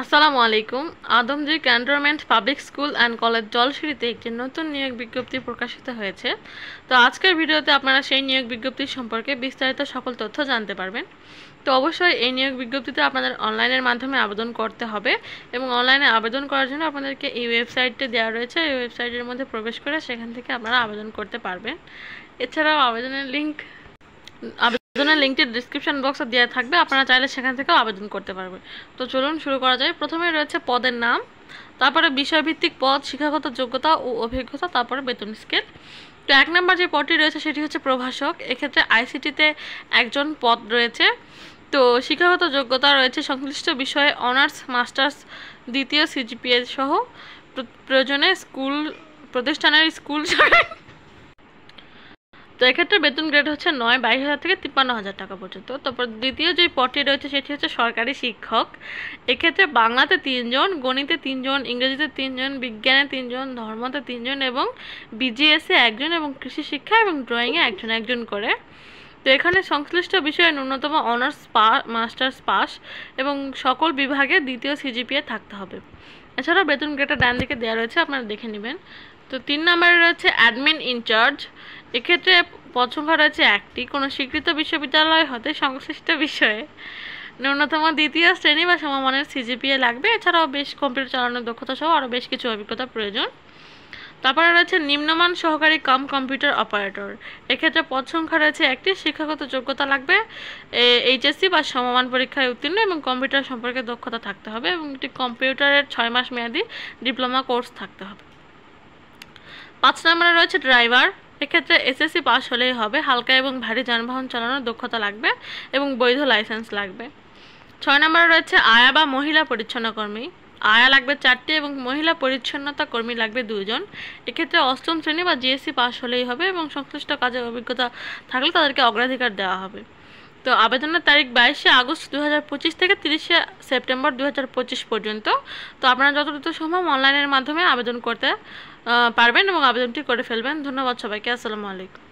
আসসালামু আলাইকুম। Adamjee cantonment public school and college জলসিঁড়িতে একটি নতুন নিয়োগ বিজ্ঞপ্তি প্রকাশিত হয়েছে। তো আজকের ভিডিওতে আপনারা সেই নিয়োগ বিজ্ঞপ্তি সম্পর্কে বিস্তারিত সকল তথ্য জানতে পারবেন। তো অবশ্যই এই নিয়োগ বিজ্ঞপ্তিতে আপনাদের অনলাইনের মাধ্যমে আবেদন করতে হবে এবং অনলাইনে আবেদন করার জন্য আপনাদেরকে এই ওয়েবসাইটটি দেওয়া রয়েছে। এই ওয়েবসাইটের মধ্যে প্রবেশ করে সেখান থেকে আপনারা আবেদন করতে পারবেন। এছাড়াও আবেদনের লিঙ্কটি ডিসক্রিপশন বক্সে দেওয়া থাকবে, আপনারা চাইলে সেখান থেকেও আবেদন করতে পারবেন। তো চলুন শুরু করা যায়। প্রথমে রয়েছে পদের নাম, তারপরে বিষয়ভিত্তিক পদ, শিক্ষাগত যোগ্যতা ও অভিজ্ঞতা, তারপরে বেতন স্কেল। তো 1 নম্বর যে পদটি রয়েছে সেটি হচ্ছে প্রভাষক। এক্ষেত্রে আইসিটিতে একজন পদ রয়েছে। তো শিক্ষাগত যোগ্যতা রয়েছে সংশ্লিষ্ট বিষয়ে অনার্স, মাস্টার্স, দ্বিতীয় সিজিপিএ সহ প্রয়োজনে প্রতিষ্ঠানের স্কুল। তো এক্ষেত্রে বেতন গ্রেড হচ্ছে 22,000 থেকে 53,000 টাকা পর্যন্ত। তারপর দ্বিতীয় যে পদটি রয়েছে সেটি হচ্ছে সরকারি শিক্ষক। এক্ষেত্রে বাংলাতে 3 জন, গণিতে 3 জন, ইংরেজিতে 3 জন, বিজ্ঞানে 3 জন, ধর্মতে 3 জন এবং বিজিএসে 1 জন এবং কৃষি শিক্ষা এবং ড্রয়িংয়ে একজন করে। তো এখানে সংশ্লিষ্ট বিষয়ে ন্যূনতম অনার্স মাস্টার্স পাস এবং সকল বিভাগে দ্বিতীয় সিজিপিএ থাকতে হবে। এছাড়াও বেতন গ্রেডটা ডান দিকে দেওয়া রয়েছে, আপনারা দেখে নেবেন। তো 3 নম্বরে রয়েছে অ্যাডমিন ইনচার্জ। এক্ষেত্রে পদ সংখ্যা রয়েছে 1টি। কোনো স্বীকৃত বিশ্ববিদ্যালয় হতে সংশ্লিষ্ট বিষয়ে ন্যূনতম দ্বিতীয় শ্রেণী বা সমমানের সিজিপিএ লাগবে। এছাড়াও বেশ কম্পিউটার চালানোর দক্ষতা সহ আরও বেশ কিছু অভিজ্ঞতা প্রয়োজন। তারপরে রয়েছে নিম্নমান সহকারী কম্পিউটার অপারেটর। এক্ষেত্রে পদ সংখ্যা রয়েছে 1টি। শিক্ষাগত যোগ্যতা লাগবে এইচএসসি বা সমমান পরীক্ষায় উত্তীর্ণ এবং কম্পিউটার সম্পর্কে দক্ষতা থাকতে হবে এবং একটি কম্পিউটারের 6 মাস মেয়াদী ডিপ্লোমা কোর্স থাকতে হবে। 5 নম্বরে রয়েছে ড্রাইভার। এক্ষেত্রে এসএসসি পাস হলেই হবে। হালকা এবং ভারী যানবাহন চালানোর দক্ষতা লাগবে এবং বৈধ লাইসেন্স লাগবে। 6 নম্বরে রয়েছে আয়া বা মহিলা পরিচ্ছন্ন কর্মী। আয়া লাগবে 4টি এবং মহিলা পরিচ্ছন্নতা কর্মী লাগবে 2 জন। এক্ষেত্রে 8ম শ্রেণী বা জিএসসি পাস হলেই হবে এবং সংশ্লিষ্ট কাজের অভিজ্ঞতা থাকলে তাদেরকে অগ্রাধিকার দেওয়া হবে। তো আবেদনের তারিখ 22শে আগস্ট 2025 থেকে 30শে সেপ্টেম্বর 2025 পর্যন্ত। তো আপনারা যত দ্রুত সম্ভব অনলাইনের মাধ্যমে আবেদন করতে পারবেন এবং আবেদনটি করে ফেলবেন। ধন্যবাদ সবাইকে। আসসালামু আলাইকুম।